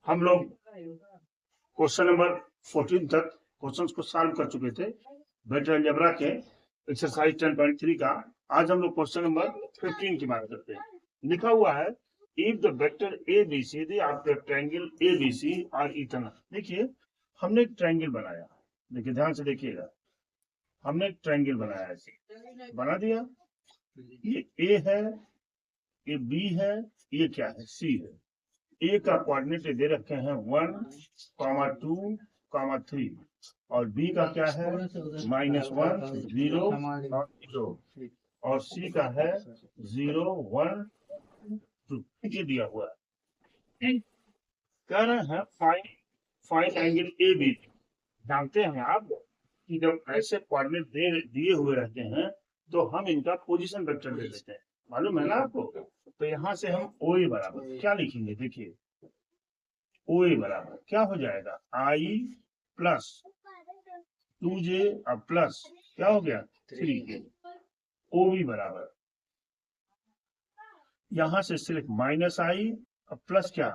हम लोग question number 14 तक क्वेश्चंस को सॉल्व कर चुके थे वेक्टर अलजेब्रा के एक्सरसाइज 10.3 का। आज हम लोग क्वेश्चन नंबर 15 की बात करते हैं। लिखा हुआ है if the vector ABCD of the triangle ABC are इतना। देखिए हमने एक ट्रायंगल बनाया, देखिए ध्यान से देखिएगा, हमने एक ट्रायंगल बनाया, ऐसे बना दिया। ये A है, ये B है, ये क्या है, C है। A का कोऑर्डिनेट दे रखे हैं 1, 2, 3 और B का क्या है -1, 0 और 0 और C का है 0, 1, 2। ये दिया हुआ है। कह रहे हैं फाइंड एंगल AB। जानते हैं आप कि जब ऐसे कोऑर्डिनेट दिए हुए रहते हैं तो हम इनका पोजीशन वेक्टर ले लेते हैं, मालूम है ना आपको। तो यहाँ से हम OA बराबर क्या लिखेंगे, देखिए OA बराबर क्या हो जाएगा, I प्लस 2J अब प्लस क्या हो गया 3K। OB बराबर यहाँ से सिर्फ -I अब प्लस क्या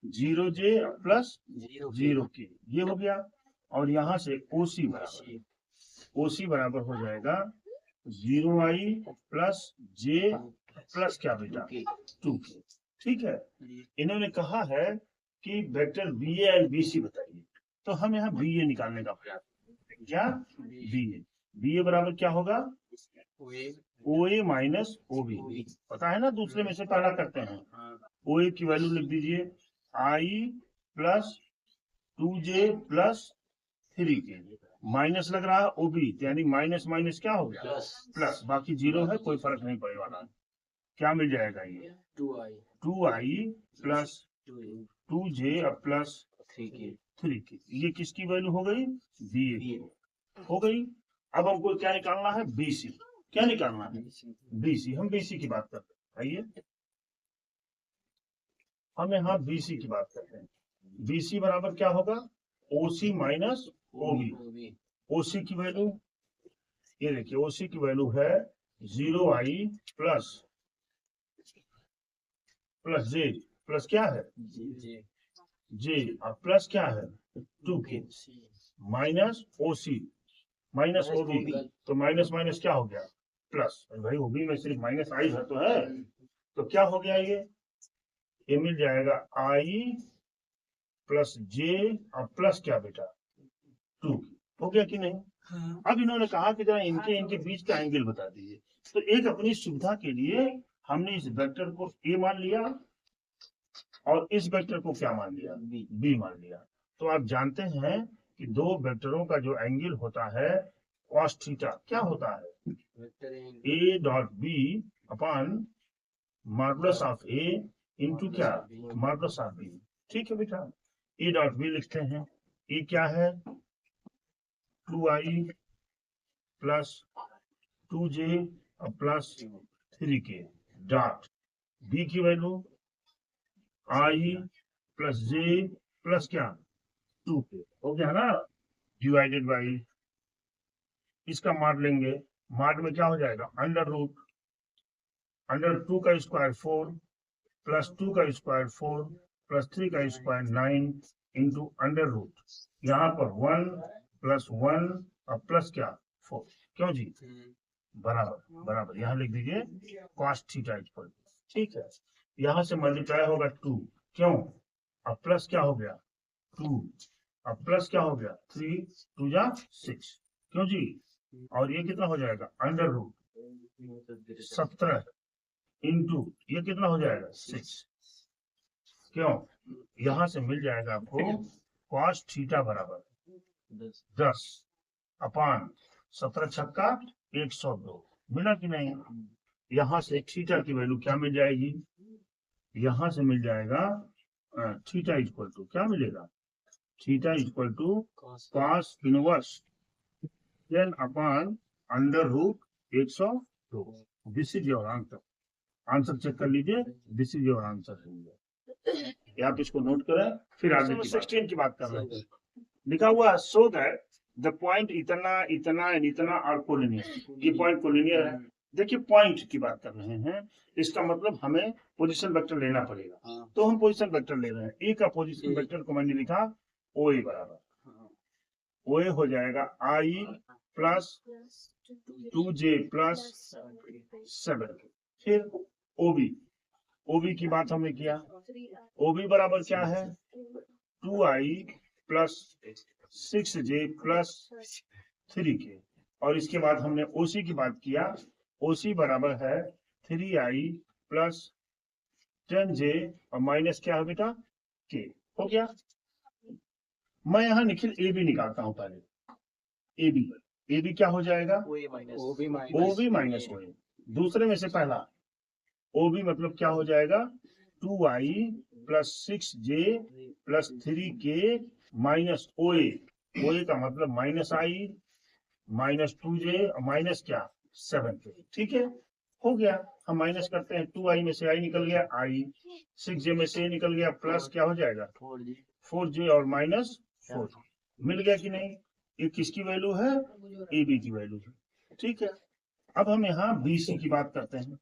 0J अब प्लस 0K, ये हो गया। और यहाँ से OC बराबर हो जाएगा 0I प्लस J प्लस क्या बेटा 2K। ठीक है, इन्होंने कहा है कि वेक्टर BA और BC बताइए, तो हम यहाँ BA निकालने का प्रयास करेंगे। क्या BA बराबर क्या होगा OA माइनस OB, पता है ना, दूसरे में से पहला करते हैं। OA की वैल्यू लिख दीजिए I plus 2J plus 3K, minus लग रहा है OB, यानी माइनस माइनस क्या हो गया प्लस, बाकी 0 है, कोई फर्क नहीं पड़ने वाला। क्या मिल जाएगा, ये 2I plus 2J plus 3K। ये किसकी वैल्यू हो गई, BA हो गई। अब हमको क्या निकालना है, BC। क्या निकालना है, BC। हम BC की बात करते हैं, आइए हम यहाँ BC की बात करते हैं। BC बराबर क्या होगा OC माइनस OB। OC की वैल्यू ये देखिए, OC की वैल्यू है 0I प्लस J प्लस क्या है J और प्लस क्या है 2K minus OC minus OB, तो माइनस माइनस क्या हो गया प्लस। भाई OB में सिर्फ -I है तो है, तो क्या हो गया, ये मिल जाएगा I प्लस J और प्लस क्या बेटा 2K। हो गया कि नहीं। अब इन्होंने कहा कि जरा इनके बीच का एंगल बता दीजिए। तो एक अपनी सुविधा के लिए हमने इस वेक्टर को A मान लिया और इस वेक्टर को क्या मान लिया, B मान लिया। तो आप जानते हैं कि दो वेक्टरों का जो एंगल होता है cos थीटा क्या होता है A dot B upon modulus of A into क्या मॉडुलस ऑफ B। ठीक है बेटा, A डॉट B लिखते हैं। A क्या है 2I plus 2J plus 3K dot B की value I plus J plus क्या 2K। हो गया ना, डिवाइडेड बाई इसका मॉड लेंगे, मॉड में क्या हो जाएगा अंडर 2 का स्क्वायर 4 प्लस 2 का स्क्वायर 4 प्लस 3 का स्क्वायर 9 इंटू अंडर रूट यहाँ पर 1 प्लस 1 और प्लस क्या 4। क्यों जी, बराबर बराबर यहाँ लिख दीजिए cos थीटा इक्वल। ठीक है, यहाँ से मल्टीप्लाई होगा 2, क्यों अब प्लस क्या हो गया 2 अब प्लस क्या हो गया 3, 2 जा 6, क्यों जी। और ये कितना हो जाएगा अंडर रूट 17 इंटू ये कितना हो जाएगा 6, क्यों यहाँ से मिल जाएगा आपको cos थीटा बराबर 10 अपान 17 छक्का 102। मिला कि नहीं। यहाँ से थीटा की वैल्यू क्या मिल जाएगी, यहाँ से मिल जाएगा थीटा इक्वल टू क्या मिलेगा, theta equal to cos inverse 10 upon under root 102। This is your answer. Answer check कर लीजिए, दिस इज योर आंसर। आप इसको नोट करें, फिर आगे 16 की बात कर रहे हैं। लिखा हुआ सो दैट द पॉइंट इतना इतना एंड इतना आर कोलिनियर। ये पॉइंट कोलिनियर है, देखिए पॉइंट की बात कर रहे हैं, इसका मतलब हमें पोजीशन वेक्टर लेना पड़ेगा। तो हम पोजीशन वेक्टर ले रहे हैं। ए का पोजीशन वेक्टर को मैंने लिखा ओ ए बराबर, ओ ए हो जाएगा आई प्लस 2j प्लस 7। फिर ओबी, ओबी की बात हमने किया, ओबी बराबर क्या है 2i plus 6j plus 3k। और इसके बाद हमने ओसी की बात किया, ओसी बराबर है 3i प्लस 10j और माइनस क्या है बेटा के। हो गया। मैं यहाँ निखिल ए बी निकालता हूँ पहले। ए बी क्या हो जाएगा ओ बी माइनस ओ ए। दूसरे में से पहला ओ बी मतलब क्या हो जाएगा 2i plus 6j plus 3k minus O A का मतलब माइनस आई माइनस 2j और माइनस क्या 7k। ठीक है, हो गया। हम माइनस करते हैं, 2i में से आई निकल गया आई, 6j में से निकल गया प्लस क्या हो जाएगा 4j और माइनस 4। मिल गया कि नहीं। ये किसकी वैल्यू है ए बी की वैल्यू है। ठीक है, अब हम यहाँ बी सी की बात करते हैं।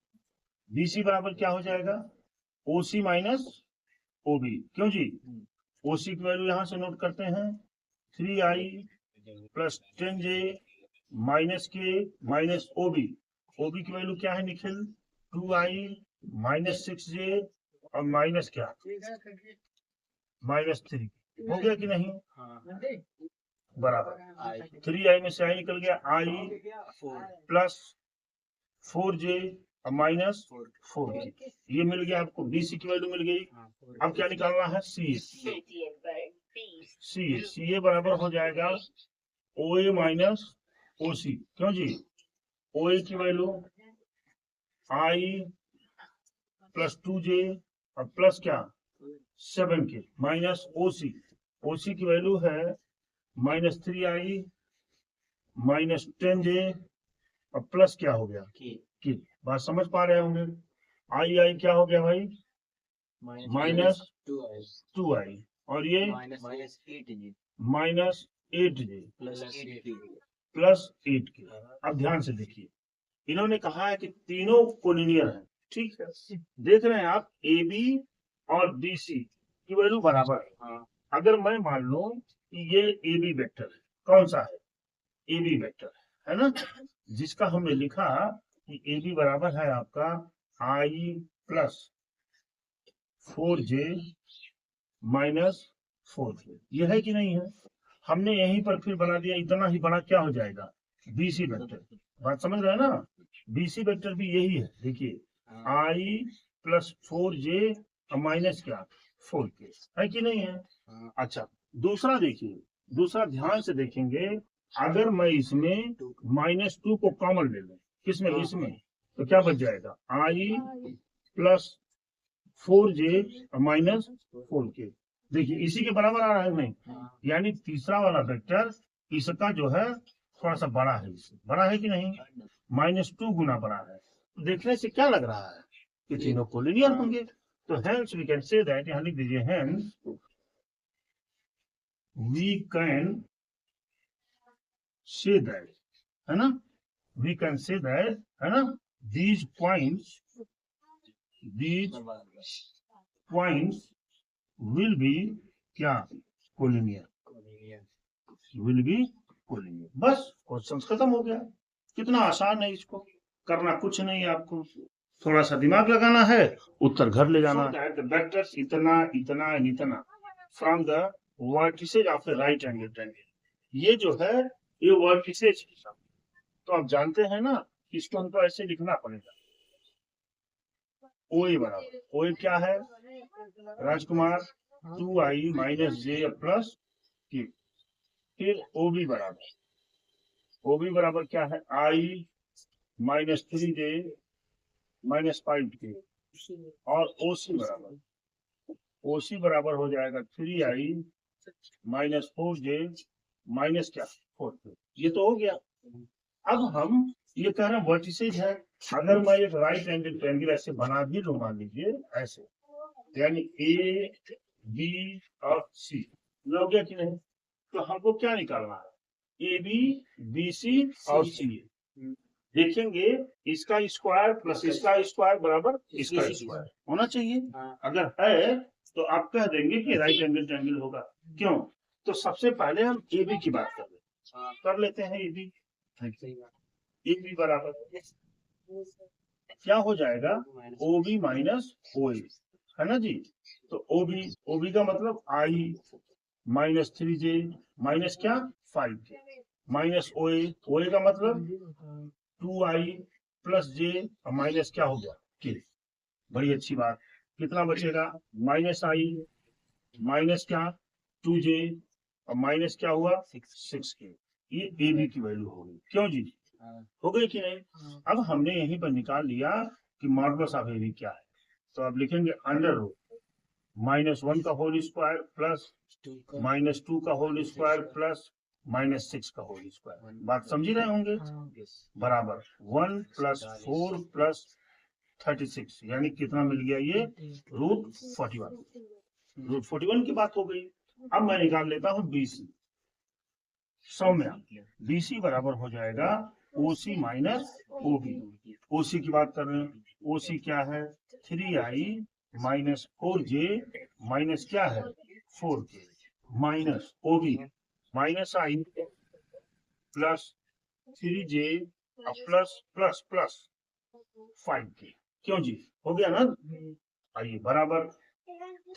बी सी बराबर क्या हो जाएगा ओ सी माइनस ओ बी। क्यों जी, ओ सी की वैल्यू यहाँ से नोट करते हैं 3i प्लस 10j माइनस के माइनस ओबी। ओबी की वैल्यू क्या है निखिल 2i माइनस 6j और माइनस क्या माइनस 3। हो गया कि नहीं बराबर 3i में से आई निकल गया आई प्लस 4j और माइनस 4k। ये मिल गया आपको, बीसी की वैल्यू मिल गई। अब क्या निकालना है सी ए बराबर हो जाएगा ओ ए माइनस ओ सी। क्यों जी, ओ ए की वैल्यू आई प्लस 2j और प्लस क्या 7k माइनस ओ सी की वैल्यू है माइनस 3i माइनस 10j और प्लस क्या हो गया की। बात समझ पा रहे होंगे। आई क्या हो गया भाई माइनस 2i और ये माइनस 8j प्लस 8k। अब ध्यान से देखिए, इन्होंने कहा है कि तीनों कोलिनियर है। ठीक है, देख रहे हैं आप ए बी और बी सी की वैल्यू बराबर है। अगर मैं मान लो कि ये ए बी वेक्टर है, कौन सा है ए बी वेक्टर है ना, जिसका हमने लिखा कि ए बी बराबर है आपका आई प्लस 4j माइनस 4k। ये है कि नहीं है। हमने यहीं पर फिर बना दिया, इतना ही बड़ा क्या हो जाएगा बीसी वेक्टर। बात समझ रहे हैं ना, बीसी वेक्टर भी यही है। देखिए आई प्लस 4j और माइनस क्या 4k है कि नहीं है। अच्छा दूसरा देखिए, दूसरा ध्यान से देखेंगे, अगर मैं इसमें -2 को कॉमन ले लूं, किसमें इसमें, तो क्या बच जाएगा आई प्लस 4j और माइनस 4k। देखिए इसी के बराबर आ रहा है नहीं, यानी तीसरा वाला वेक्टर इसका जो है थोड़ा सा बड़ा है, इससे बड़ा है कि नहीं -2 गुना बड़ा है। तो देखने से क्या लग रहा है कि तीनों कोलिनियर होंगे। तो hence we can say that, यहाँ लिख दीजिए hence we can say that, है ना, वी कैन से दैट, है ना, these points will be क्या कोलिनियर, विल बी कोलिनियर। बस क्वेश्चन खत्म हो गया। कितना आसान है, इसको करना कुछ नहीं है, आपको थोड़ा सा दिमाग लगाना है, उत्तर घर ले जाना है। द वेक्टर्स इतना इतना एंड इतना from the vertices of the right angle triangle. ये जो है ये वर्टिसेज, तो आप जानते हैं ना, इसको हमको ऐसे लिखना पड़ेगा ओ ए बराबर, ओ ए क्या है राजकुमार 2i minus j plus k। फिर ओ बी बराबर, ओ बी बराबर क्या है आई माइनस 3j माइनस 5k। और ओ सी बराबर हो जाएगा 3i माइनस 4j माइनस क्या 4k। ये तो हो गया। अब हम ये कह रहे हैं वर्टिसेज है, अगर मैं एक राइट एंगल ट्रायंगल ऐसे बना भी लूं, मान लीजिए ऐसे, यानी ए बी और सी, हो गया कि नहीं। तो हमको क्या निकालना है ए बी बी सी और सी ए। देखेंगे इसका स्क्वायर प्लस इसका स्क्वायर बराबर इसका स्क्वायर होना चाहिए। अगर है तो आप कह देंगे कि राइट एंगल ट्रायंगल होगा। क्यों? तो सबसे पहले हम ए बी की बात कर लेते हैं। ए बी बराबर क्या हो जाएगा? ओ बी माइनस ओ ए, है ना जी। तो ओ बी का मतलब आई माइनस 3j माइनस क्या 5j माइनस ओ ए का मतलब 2i प्लस जे और माइनस क्या हो गया के। बड़ी अच्छी बात। कितना बचेगा? माइनस आई माइनस क्या 2j और माइनस क्या हुआ 6k। ये ए बी की वैल्यू होगी। क्यों जी? हो गई कि नहीं? अब हमने यहीं पर निकाल लिया कि मॉडुलस ऑफ ए बी क्या है। तो अब लिखेंगे अंडर रूट -1 का होल स्क्वायर प्लस -2 का होल स्क्वायर प्लस -6 का होल स्क्वायर। बात समझ ही रहे होंगे। बराबर 1 + 4 + 36 यानी कितना मिल गया? ये √41। √41 की बात हो गई। अब मैं निकाल लेता हूँ BC। सौम्या BC बराबर हो जाएगा OC माइनस OB। OC की बात कर रहे हैं। OC क्या है? 3i माइनस 4j माइनस क्या है 4k minus OB minus i plus 3j plus plus plus 5k। क्यों जी? हो गया ना? आइए बराबर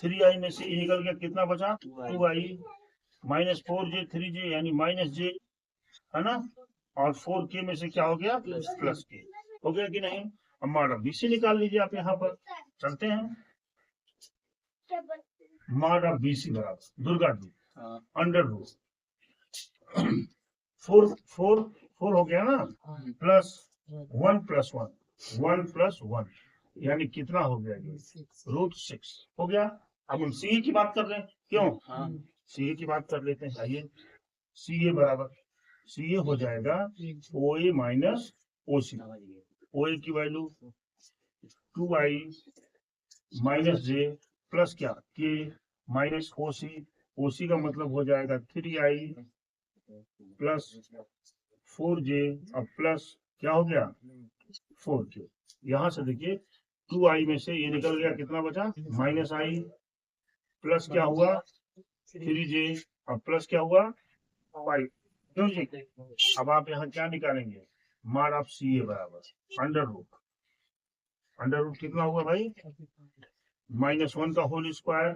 3i में से निकल गया, कितना बचा? 2i माइनस 4j 3j यानी माइनस j, है ना। और 4k में से क्या हो गया? Plus k। हो गया कि नहीं? अब मॉड ऑफ BC निकाल लीजिए आप। यहाँ पर चलते हैं। मॉड ऑफ BC बराबर दुर्गा जी अंडर रूट 4 हो गया ना प्लस 1 + 1 + 1 यानी कितना हो गया? √6 हो गया। अब हम CA की बात कर रहे हैं। क्यों? CA की बात कर लेते हैं। आइए CA बराबर CA हो जाएगा OA माइनस OC। OA की value 2i minus j plus क्या k माइनस OC का मतलब हो जाएगा 3i प्लस 4j और प्लस क्या हो गया 4k। यहाँ से देखिए 2i में से ये निकल गया, कितना बचा? माइनस i प्लस क्या हुआ 3j और प्लस क्या हुआ 5। क्यों जी? अब आप यहाँ क्या निकालेंगे? मॉड ऑफ CA बराबर अंडर रूट कितना हुआ भाई? -1 का होल स्क्वायर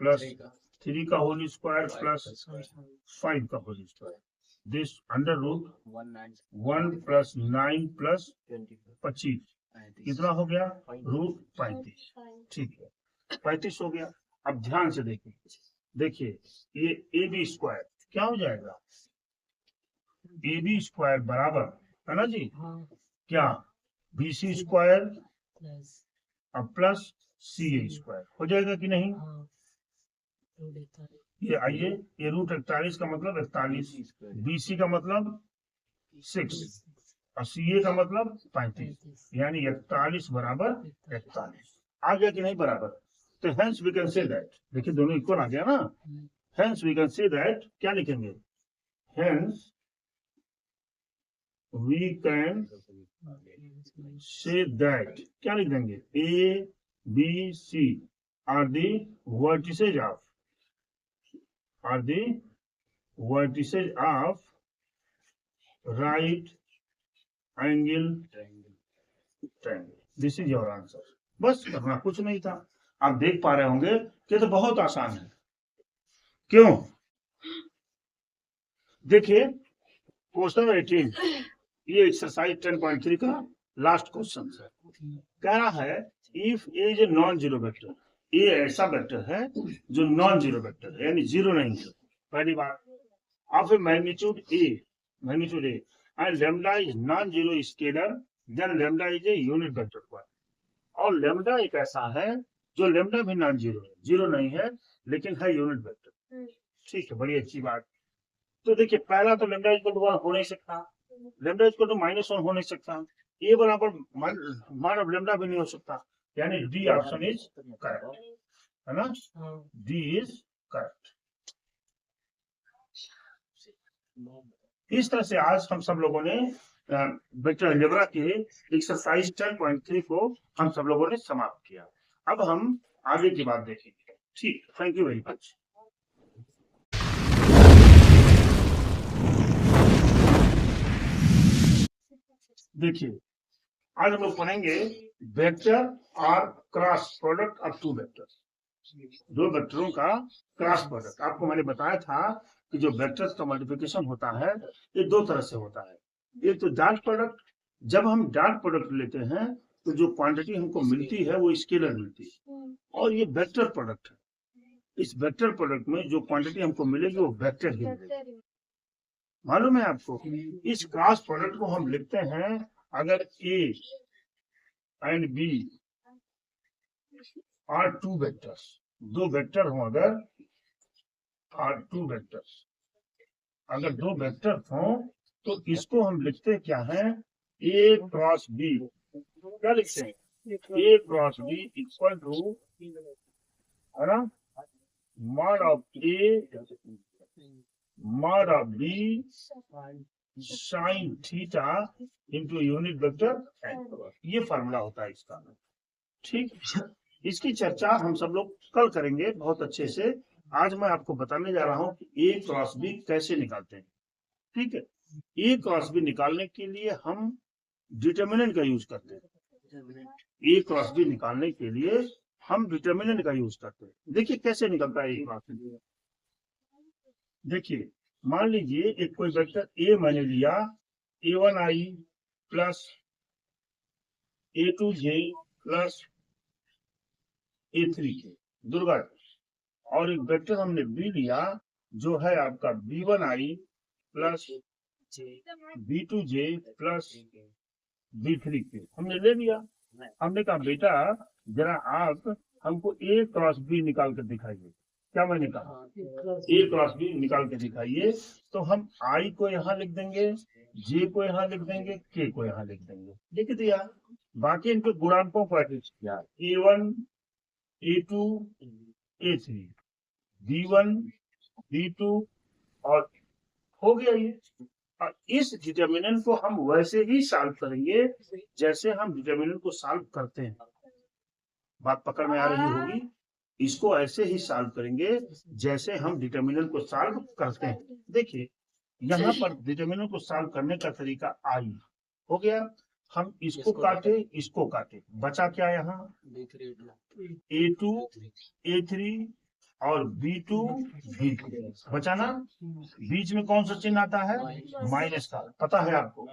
प्लस 3 का होल स्क्वायर प्लस 5 का whole square. This under root 1 + 9 + 25 कितना हो गया? √35। ठीक है 35 हो गया। अब ध्यान से देखिए ये AB स्क्वायर क्या हो जाएगा? AB स्क्वायर बराबर, है ना जी, क्या BC स्क्वायर अब प्लस CA स्क्वायर हो जाएगा कि नहीं? ये आइए, ये √41 का मतलब 41, BC का मतलब 6 और CA का मतलब 35 यानी 41 बराबर 41। आ गया कि नहीं बराबर? तो hence we can say that, देखिए दोनों इक्वल आ गया ना। Hence we can say that, क्या लिखेंगे? Hence we can say that, क्या लिख देंगे? A B C are the vertices of right angle triangle। This is your answer. बस करना कुछ नहीं था। आप देख पा रहे होंगे कि तो बहुत आसान है। क्यों? देखिए क्वेश्चन 18, ये एक्सरसाइज 10.3 का लास्ट क्वेश्चन है। कह रहा है if A is a non zero vector, ये ऐसा वेक्टर है जो नॉन जीरो वेक्टर है यानी जीरो नहीं है। पहली बात, of A magnitude A and lambda is non zero scalar, then lambda is a unit vector quantity. और लैम्डा एक ऐसा है जो लैम्डा भी नॉन जीरो है, जीरो नहीं है लेकिन है यूनिट वेक्टर। ठीक है, बड़ी अच्छी बात। तो देखिए पहला तो लैम्डा इक्वल टू 1 हो नहीं सकता, लैम्डा इक्वल टू -1 हो नहीं सकता, ए बराबर मान ऑफ लैम्डा भी नहीं हो सकता, यानी डी ऑप्शन इज करेक्ट, है ना। D is correct. इस तरह से आज हम सब लोगों ने वेक्टर अलजेब्रा के एक्सरसाइज 10.3 को हम सब लोगों ने समाप्त किया। अब हम आगे की बात देखेंगे। ठीक, थैंक यू वेरी मच। देखिए, आज हम लोग पढ़ेंगे वेक्टर और cross product of to vectors, दो वेक्टरों का क्रॉस प्रोडक्ट। आपको मैंने बताया था कि जो वेक्टर्स का मल्टीप्लिकेशन होता है ये दो तरह से होता है। एक तो डॉट प्रोडक्ट, जब हम डॉट प्रोडक्ट लेते हैं तो जो क्वांटिटी हमको मिलती है वो स्केलर मिलती है, और ये वेक्टर प्रोडक्ट है। इस वेक्टर प्रोडक्ट में जो क्वांटिटी हमको मिलेगी वो वेक्टर ही मिलेगी। मालूम है आपको, इस क्रॉस प्रोडक्ट को हम लिखते हैं, अगर A and B are two vectors, दो वेक्टर हो, अगर आर टू वेक्टर्स, अगर दो वेक्टर हो तो इसको हम लिखते क्या है, ए क्रॉस बी। क्या लिखते हैं, A cross B equal to, है ना, mod of A mod of B sine theta into unit vector. ये फार्मूला होता है इसका। ठीक, इसकी चर्चा हम सब लोग कल करेंगे बहुत अच्छे से। आज मैं आपको बताने जा रहा हूं कि ए क्रॉस बी कैसे निकालते हैं। ठीक है, ए क्रॉस बी निकालने के लिए हम डिटर्मिनेंट का यूज करते हैं। ए क्रॉस बी निकालने के लिए हम डिटर्मिनेंट का यूज करते हैं। देखिए कैसे निकलता है ए क्रॉस बी। देखिए, मान लीजिए एक कोई वेक्टर ए मैंने लिया, a1i plus a2j plus a3k, Durga, और एक वेक्टर हमने बी लिया जो है आपका b1i plus b2j plus b3k, हमने ले लिया। हमने कहा बेटा जरा आप हमको ए क्रॉस बी निकाल कर दिखाइए। क्या मैंने कहा, ए क्रॉस बी निकाल के दिखाइए। तो हम आई को यहाँ लिख देंगे, जे को यहाँ लिख देंगे, के को यहाँ लिख देंगे, लिख दिया। बाकी इनके गुणांकों को अटैच किया, a1 a2 a3 b1 b2, और हो गया ये। और इस डिटर्मिनेंट को हम वैसे ही सॉल्व करेंगे जैसे हम डिटर्मिनेंट को सॉल्व करते हैं। बात पकड़ में आ रही होगी। इसको ऐसे ही सॉल्व करेंगे जैसे हम डिटर्मिनेंट को सॉल्व करते हैं। देखिए यहाँ पर डिटर्मिनेंट को सॉल्व करने का तरीका आई हो गया। हम इसको काटे, इसको काटे, बचा क्या यहाँ, a2 a3 और b2 b3 बचा ना। बीच में कौन सा चिन्ह आता है, माइनस का, पता है आपको।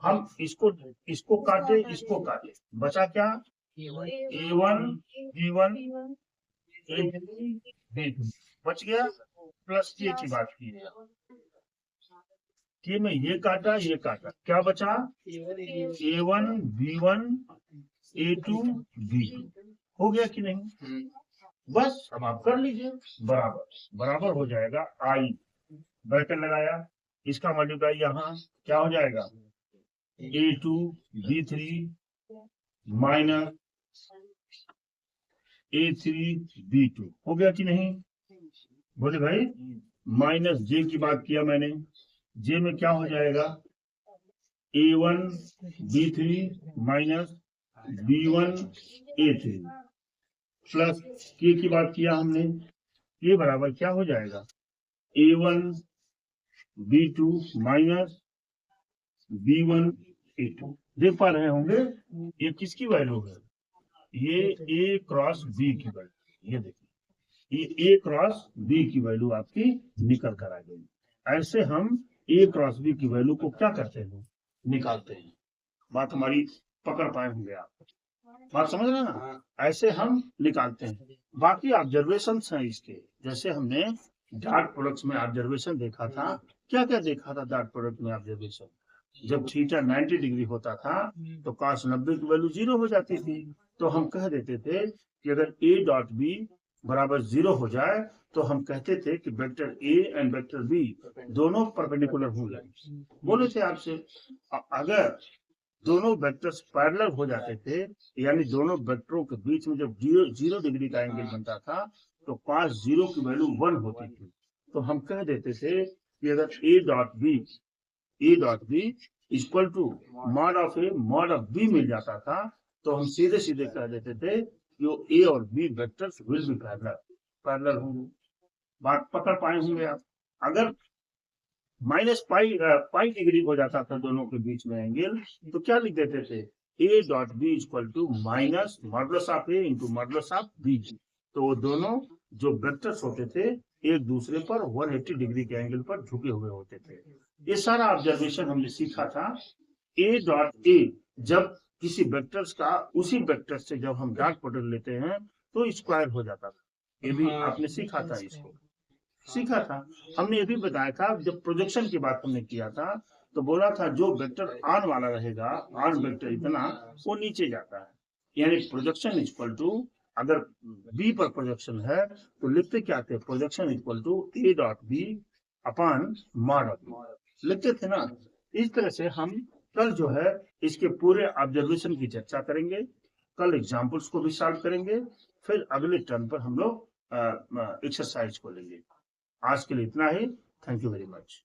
हम इसको काटे, इसको काटे, बचा क्या, a1 b1 बच गया, प्लस के की बात की है, के में ये काटा, ये काटा, क्या बचा, a1 b1 a2 b2, हो गया कि नहीं। बस अब आप कर लीजिए, बराबर बराबर हो जाएगा। आई ब्रैकेट लगाया, इसका मल्टीप्लाई यहाँ क्या हो जाएगा, a2 b3 minus a3 b2, हो गया कि नहीं, बोले भाई। माइनस जे की बात किया मैंने, जे में क्या हो जाएगा, a1 b3 minus b1 a3 plus के की बात किया हमने, ये बराबर क्या हो जाएगा, a1 b2 minus b1 a2। देख पा रहे होंगे ये किसकी वैल्यू है, ये ए क्रॉस बी की वैल्यू। ये देखिए ये ए क्रॉस बी की वैल्यू आपकी निकल कर आ गई। ऐसे हम ए क्रॉस बी की वैल्यू को क्या करते हैं, निकालते हैं। बात हमारी पकड़ पाए होंगे आप, बात समझ रहे हैं ना, ऐसे हम निकालते हैं। बाकी ऑब्जर्वेशन है इसके, जैसे हमने डॉट प्रोडक्ट्स में ऑब्जर्वेशन देखा था। क्या क्या देखा था डॉट प्रोडक्ट में ऑब्जर्वेशन, जब थीटा 90 डिग्री होता था तो cos 90 की वैल्यू 0 हो जाती थी। तो हम कह देते थे कि अगर a डॉट बी बराबर 0 हो जाए तो हम कहते थे कि vector a and vector b दोनों परपेंडिकुलर होंगे। बोले थे आपसे, अगर दोनों वेक्टर्स पैरेलल हो जाते थे, यानी दोनों वेक्टरों के बीच में जब 0 डिग्री का एंगल बनता था तो cos 0 की वैल्यू 1 होती थी। तो हम कह देते थे कि अगर a dot B equal to mod of A mod of B मिल जाता था, तो हम सीधे सीधे कह देते थे जो ए और B vectors will be parallel होंगे। बात पकड़ पाए होंगे आप। अगर माइनस पाई डिग्री हो जाता था दोनों के बीच में एंगल, तो क्या लिख देते थे, A dot B equal to minus modulus of A into modulus of B. तो वो दोनों जो वेक्टर्स होते थे एक दूसरे पर 180 डिग्री के एंगल पर झुके हुए होते थे। ये सारा ऑब्जर्वेशन हमने सीखा था। ए डॉट ए जब किसी वेक्टर्स का उसी वेक्टर से जब हम डॉट प्रोडक्ट लेते हैं तो स्क्वायर हो जाता था। ये भी आपने सीखा था, इसको सीखा था। हमने ये भी बताया था जब प्रोजेक्शन की बात हमने किया था तो बोला था जो वेक्टर आन वाला रहेगा, आन वेक्टर इतना, वो नीचे जाता है। यानी प्रोजेक्शन इक्वल टू, अगर बी पर प्रोजेक्शन है तो लिखते क्या थे, projection equal to A dot B upon mod of B लिखते थे ना। इस तरह से हम कल जो है इसके पूरे ऑब्जर्वेशन की चर्चा करेंगे, कल एग्जाम्पल्स को भी सॉल्व करेंगे, फिर अगले टर्न पर हम लोग एक्सरसाइज को लेंगे। आज के लिए इतना ही। Thank you very much.